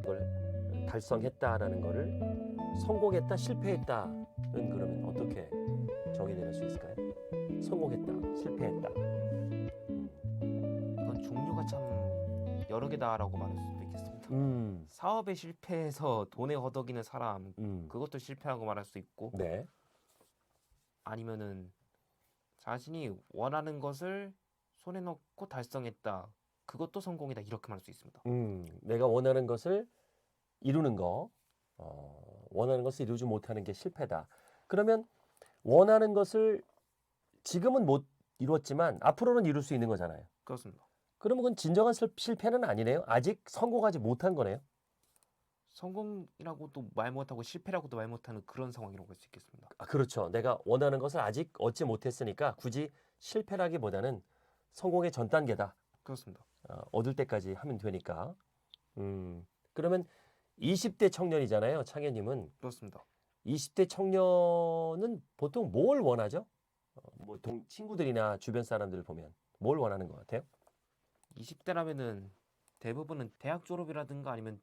걸 달성했다라는 거를 성공했다, 실패했다는 그러면 어떻게 정의 내릴 수 있을까요? 성공했다, 실패했다. 이건 종류가 참 여러 개다라고 말할 수도 있겠습니다. 사업에 실패해서 돈에 허덕이는 사람, 그것도 실패하고 말할 수 있고, 네. 아니면은 자신이 원하는 것을 손에 넣고 달성했다, 그것도 성공이다, 이렇게 말할 수 있습니다. 내가 원하는 것을 이루는 거, 원하는 것을 이루지 못하는 게 실패다. 그러면 원하는 것을 지금은 못 이뤘지만 앞으로는 이룰 수 있는 거잖아요. 그렇습니다. 그러면 그건 진정한 실패는 아니네요. 아직 성공하지 못한 거네요. 성공이라고도 말 못하고 실패라고도 말 못하는 그런 상황이라고 할 수 있겠습니다. 아, 그렇죠. 내가 원하는 것을 아직 얻지 못했으니까 굳이 실패라기보다는 성공의 전 단계다. 그렇습니다. 얻을 때까지 하면 되니까. 그러면 20대 청년이잖아요. 창현님은. 그렇습니다. 20대 청년은 보통 뭘 원하죠? 뭐 친구들이나 주변 사람들을 보면 뭘 원하는 것 같아요? 20대라면은 대부분은 대학 졸업이라든가 아니면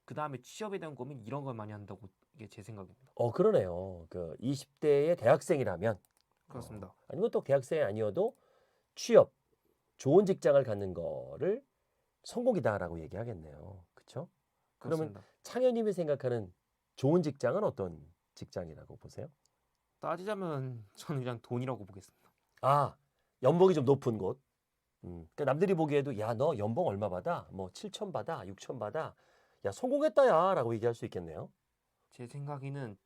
그 다음에 취업에 대한 고민 이런 걸 많이 한다고 이게 제 생각입니다. 그러네요. 그 20대의 대학생이라면 그렇습니다. 아니면 또 대학생이 아니어도 취업, 좋은 직장을 갖는 거를 성공이다라고 얘기하겠네요. 그렇죠? 그러면 그렇습니다. 창현님이 생각하는 좋은 직장은 어떤 직장이라고 보세요? 따지자면 저는 그냥 돈이라고 보겠습니다. 아, 연봉이 좀 높은 곳. 그러니까 남들이 보기에도 야, 너 연봉 얼마 받아? 뭐 7천 받아? 6천 받아? 야, 성공했다 야라고 얘기할 수 있겠네요. 제 생각에는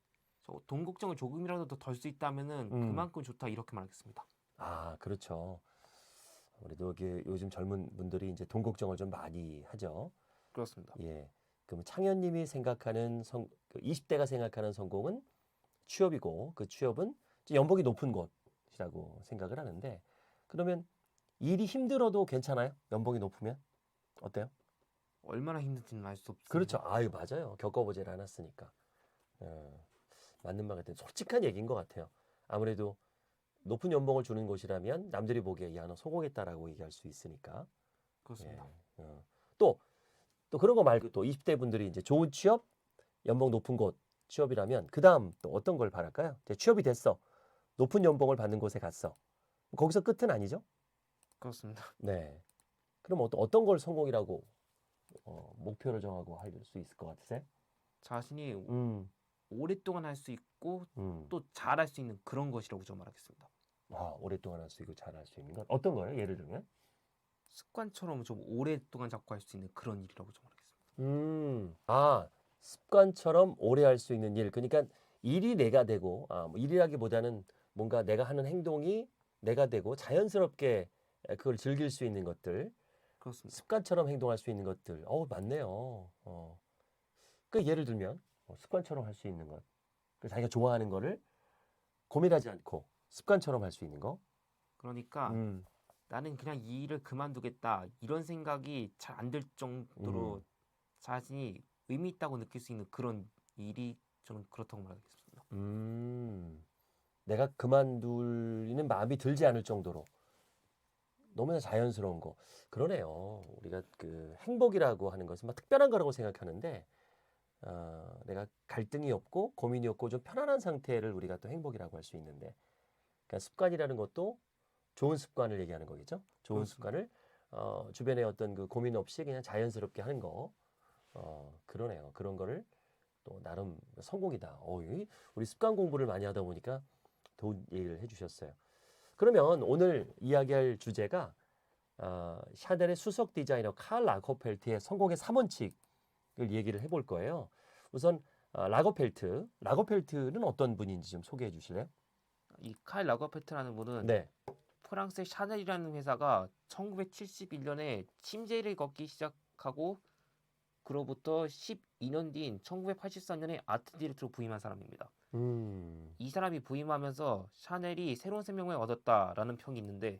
돈 걱정을 조금이라도 더 덜 수 있다면은 그만큼 좋다 이렇게 말하겠습니다. 아, 그렇죠. 아무래도 요즘 젊은 분들이 이제 돈 걱정을 좀 많이 하죠. 그렇습니다. 예. 그럼 창현님이 생각하는 20대가 생각하는 성공은 취업이고 그 취업은 이제 연봉이 높은 곳이라고 생각을 하는데 그러면 일이 힘들어도 괜찮아요? 연봉이 높으면? 어때요? 얼마나 힘든지는 알 수 없습니다. 그렇죠. 아유, 맞아요. 겪어보질 않았으니까. 맞는 말 같아요. 솔직한 얘기인 것 같아요. 아무래도 높은 연봉을 주는 곳이라면 남들이 보기에 야, 너 성공했다라고 얘기할 수 있으니까. 그렇습니다. 예. 또 그런 거 말고 또 20대 분들이 이제 좋은 취업, 연봉 높은 곳 취업이라면 그 다음 또 어떤 걸 바랄까요? 이제 취업이 됐어. 높은 연봉을 받는 곳에 갔어. 거기서 끝은 아니죠? 그렇습니다. 네. 그럼 어떤 걸 성공이라고 목표를 정하고 할 수 있을 것 같으세요? 자신이 음, 오랫동안 할 수 있고 음. 또 잘할 수 있는 그런 것이라고 저는 말하겠습니다. 오랫동안 할 수 있고 잘 할 수 있는 것. 어떤 거요? 예를 들면? 습관처럼 좀 오랫동안 잡고 할 수 있는 그런 일이라고 저는 말하겠습니다. 습관처럼 오래 할 수 있는 일. 그러니까 일이 내가 되고, 뭐 일이라기보다는 뭔가 내가 하는 행동이 내가 되고 자연스럽게 그걸 즐길 수 있는 것들. 그렇습니다. 습관처럼 행동할 수 있는 것들. 맞네요. 그 예를 들면 습관처럼 할 수 있는 것. 그 자기가 좋아하는 거를 고민하지 않고 습관처럼 할 수 있는 거. 그러니까 나는 그냥 이 일을 그만두겠다 이런 생각이 잘 안 들 정도로 자신이 의미 있다고 느낄 수 있는 그런 일이 저는 그렇다고 말하겠습니다. 내가 그만두는 마음이 들지 않을 정도로 너무나 자연스러운 거. 그러네요. 우리가 그 행복이라고 하는 것은 막 특별한 거라고 생각하는데 내가 갈등이 없고 고민이 없고 좀 편안한 상태를 우리가 또 행복이라고 할 수 있는데 그러니까 습관이라는 것도 좋은 습관을 얘기하는 거겠죠. 좋은 그렇습니다. 습관을 주변에 어떤 그 고민 없이 그냥 자연스럽게 하는 거. 그러네요. 그런 거를 또 나름 성공이다. 우리 습관 공부를 많이 하다 보니까 좋은 얘기를 해주셨어요. 그러면 오늘 이야기할 주제가 샤넬의 수석 디자이너 칼 라거펠트의 성공의 3원칙을 얘기를 해볼 거예요. 우선 라거펠트는 어떤 분인지 좀 소개해 주실래요? 이 칼 라거페트라는 분은 네. 프랑스의 샤넬이라는 회사가 1971년에 침제를 걷기 시작하고 그로부터 12년 뒤인 1984년에 아트 디렉터로 부임한 사람입니다. 이 사람이 부임하면서 샤넬이 새로운 생명을 얻었다라는 평이 있는데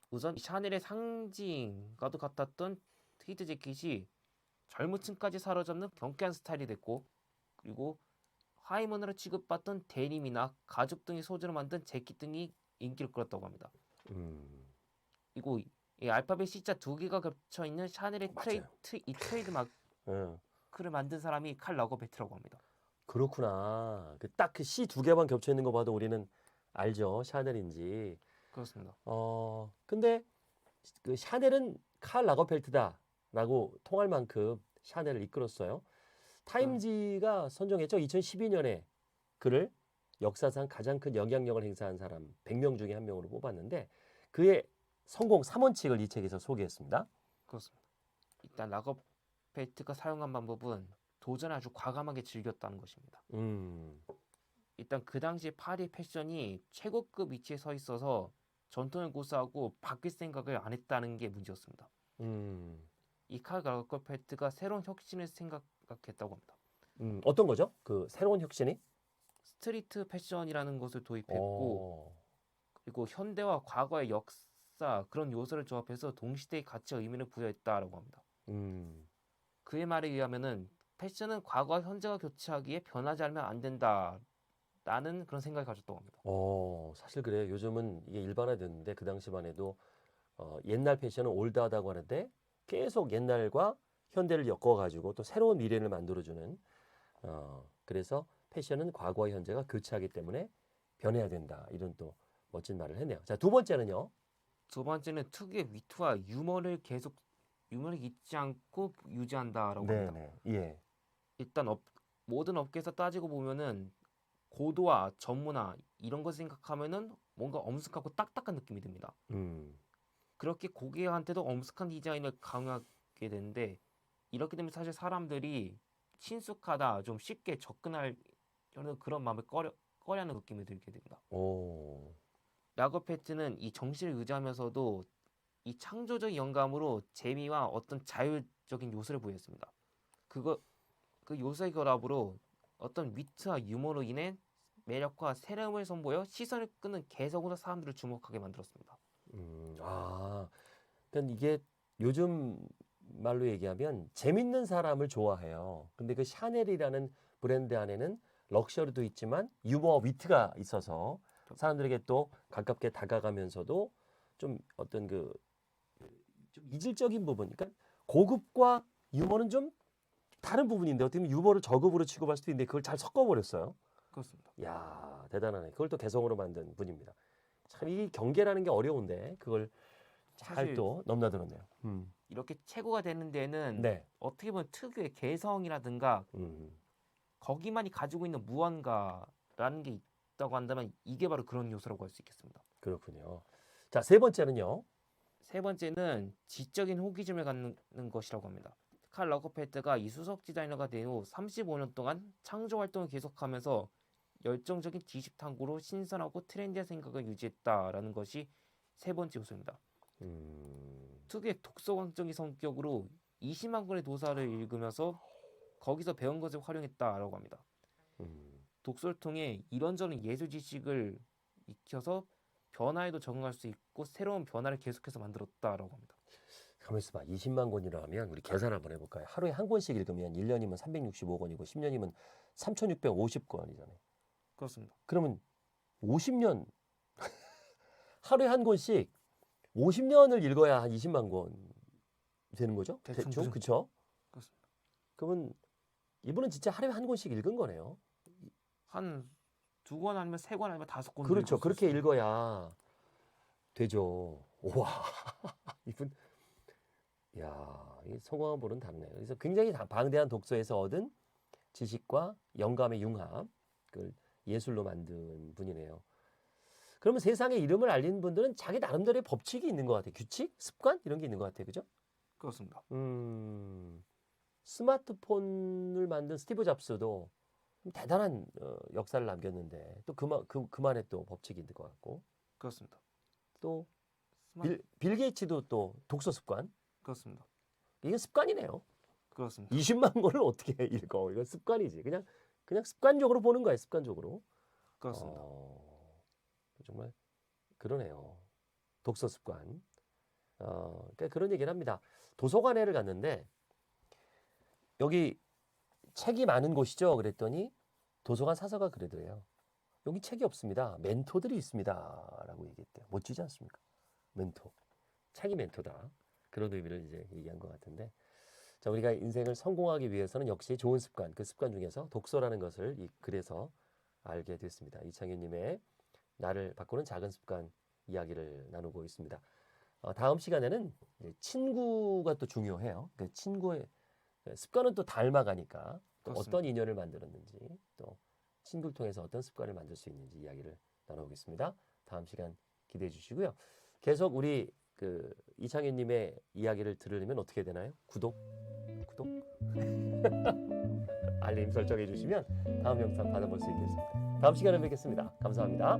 우선 샤넬의 상징과도 같았던 트위드 재킷이 젊은 층까지 사로잡는 경쾌한 스타일이 됐고 그리고 하이머너로 취급받던 데님이나 가죽 등의 소재로 만든 재킷 등이 인기를 끌었다고 합니다. 그리고 이 알파벳 C자 두 개가 겹쳐 있는 샤넬의 맞아요. 트레이드 마크 예. 그를 만든 사람이 칼 라거베트라고 합니다. 그렇구나. 그 딱 그 C 두 개만 겹쳐 있는 거 봐도 우리는 알죠. 샤넬인지. 그렇습니다. 근데 그 샤넬은 칼 라거펠트다라고 통할 만큼 샤넬을 이끌었어요. 타임지가 선정했죠. 2012년에 그를 역사상 가장 큰 영향력을 행사한 사람 100명 중에 한 명으로 뽑았는데 그의 성공 3원칙을 이 책에서 소개했습니다. 그렇습니다. 일단 라거베트가 사용한 방법은 도전을 아주 과감하게 즐겼다는 것입니다. 일단 그 당시 파리 패션이 최고급 위치에 서 있어서 전통을 고수하고 바뀔 생각을 안 했다는 게 문제였습니다. 이 칼 라거베트가 새로운 혁신을 생각했다고 합니다. 어떤 거죠? 그 새로운 혁신이? 스트리트 패션이라는 것을 도입했고 어, 그리고 현대와 과거의 역사 그런 요소를 조합해서 동시대의 가치와 의미를 부여했다라고 합니다. 그의 말에 의하면은 패션은 과거와 현재가 교차하기에 변하지 않으면 안 된다라는 그런 생각을 가졌다고 합니다. 사실 그래. 요즘은 이게 일반화됐는데 그 당시만 해도 옛날 패션은 올드하다고 하는데 계속 옛날과 현대를 엮어가지고 또 새로운 미래를 만들어주는 그래서 패션은 과거와 현재가 교차하기 때문에 변해야 된다. 이런 또 멋진 말을 했네요. 자, 두 번째는요. 두 번째는 특유의 위트와 유머를 잊지 않고 유지한다라고 합니다. 네네. 예. 일단 모든 업계에서 따지고 보면은 고도화, 전문화 이런 거 생각하면은 뭔가 엄숙하고 딱딱한 느낌이 듭니다. 그렇게 고객한테도 엄숙한 디자인을 강요하게 되는데 이렇게 되면 사실 사람들이 친숙하다, 좀 쉽게 접근하려는 그런 마음을 꺼려하는 느낌이 들게 됩니다. 오. 라거페트는 이 정신을 유지하면서도 이 창조적 영감으로 재미와 어떤 자율적인 요소를 보였습니다. 그 요소의 결합으로 어떤 위트와 유머로 인해 매력과 새로움을 선보여 시선을 끄는 개성으로 사람들을 주목하게 만들었습니다. 그러니까 이게 요즘 말로 얘기하면 재밌는 사람을 좋아해요. 근데 그 샤넬이라는 브랜드 안에는 럭셔리도 있지만 유머, 위트가 있어서 사람들에게 또 가깝게 다가가면서도 좀 어떤 그 좀 이질적인 부분, 그러니까 고급과 유머는 좀 다른 부분인데 어떻게 보면 유머를 저급으로 취급할 수도 있는데 그걸 잘 섞어버렸어요. 그렇습니다. 야, 대단하네. 그걸 또 개성으로 만든 분입니다. 참 이 경계라는 게 어려운데 그걸 잘 사실 또 넘나들었네요. 이렇게 최고가 되는 데는 네. 어떻게 보면 특유의 개성이라든가 음, 거기만이 가지고 있는 무언가라는 게 있다고 한다면 이게 바로 그런 요소라고 할 수 있겠습니다. 그렇군요. 자, 세 번째는요. 세 번째는 지적인 호기심을 갖는 것이라고 합니다. 칼 러거페트가 이 수석 디자이너가 된 후 35년 동안 창조 활동을 계속하면서 열정적인 지식 탐구로 신선하고 트렌디한 생각을 유지했다라는 것이 세 번째 요소입니다. 특유의 독서광적인 성격으로 20만 권의 도서를 읽으면서 거기서 배운 것을 활용했다라고 합니다. 독서를 통해 이런저런 예술 지식을 익혀서 변화에도 적응할 수 있고 새로운 변화를 계속해서 만들었다라고 합니다. 가만 있어봐. 20만 권이라 하면 우리 계산 한번 해볼까요? 하루에 한 권씩 읽으면 1년이면 365권이고 10년이면 3,650권이잖아요. 그렇습니다. 그러면 50년 하루에 한 권씩 50년을 읽어야 한 20만 권 되는 거죠? 대충 그쵸? 그렇습니다. 그러면 이분은 진짜 하루에 한 권씩 읽은 거네요. 한 2권 아니면 3권 아니면 5권 그렇죠. 그렇게 읽어야 되죠. 와, 이분, 야, 이 성공한 분은 다르네요. 그래서 굉장히 방대한 독서에서 얻은 지식과 영감의 융합, 그 예술로 만든 분이네요. 그러면 세상에 이름을 알리는 분들은 자기 나름대로의 법칙이 있는 것 같아요. 규칙, 습관 이런 게 있는 것 같아요. 그죠? 그렇습니다. 스마트폰을 만든 스티브 잡스도 대단한 역사를 남겼는데 또 그만의 또 법칙이 있는 것 같고 그렇습니다. 또 빌 게이츠도 또 독서 습관 그렇습니다. 이게 습관이네요. 그렇습니다. 20만 권을 어떻게 읽어? 이건 습관이지. 그냥 습관적으로 보는 거예요. 습관적으로. 그렇습니다. 정말 그러네요. 독서 습관. 그러니까 그런 얘기를 합니다. 도서관에를 갔는데 여기 책이 많은 곳이죠. 그랬더니 도서관 사서가 그러더래요. 여기 책이 없습니다. 멘토들이 있습니다. 라고 얘기했대요. 멋지지 않습니까? 멘토. 책이 멘토다. 그런 의미를 이제 얘기한 것 같은데. 자, 우리가 인생을 성공하기 위해서는 역시 좋은 습관, 그 습관 중에서 독서라는 것을 이 글에서 알게 됐습니다. 이창윤님의 나를 바꾸는 작은 습관 이야기를 나누고 있습니다. 다음 시간에는 이제 친구가 또 중요해요. 그 친구의 습관은 또 닮아가니까 또 그렇습니다. 어떤 인연을 만들었는지 또 친구를 통해서 어떤 습관을 만들 수 있는지 이야기를 나눠보겠습니다. 다음 시간 기대해 주시고요. 계속 우리 그 이창윤님의 이야기를 들으려면 어떻게 되나요? 구독, 알림 설정해 주시면 다음 영상 받아볼 수 있겠습니다. 다음 시간에 뵙겠습니다. 감사합니다.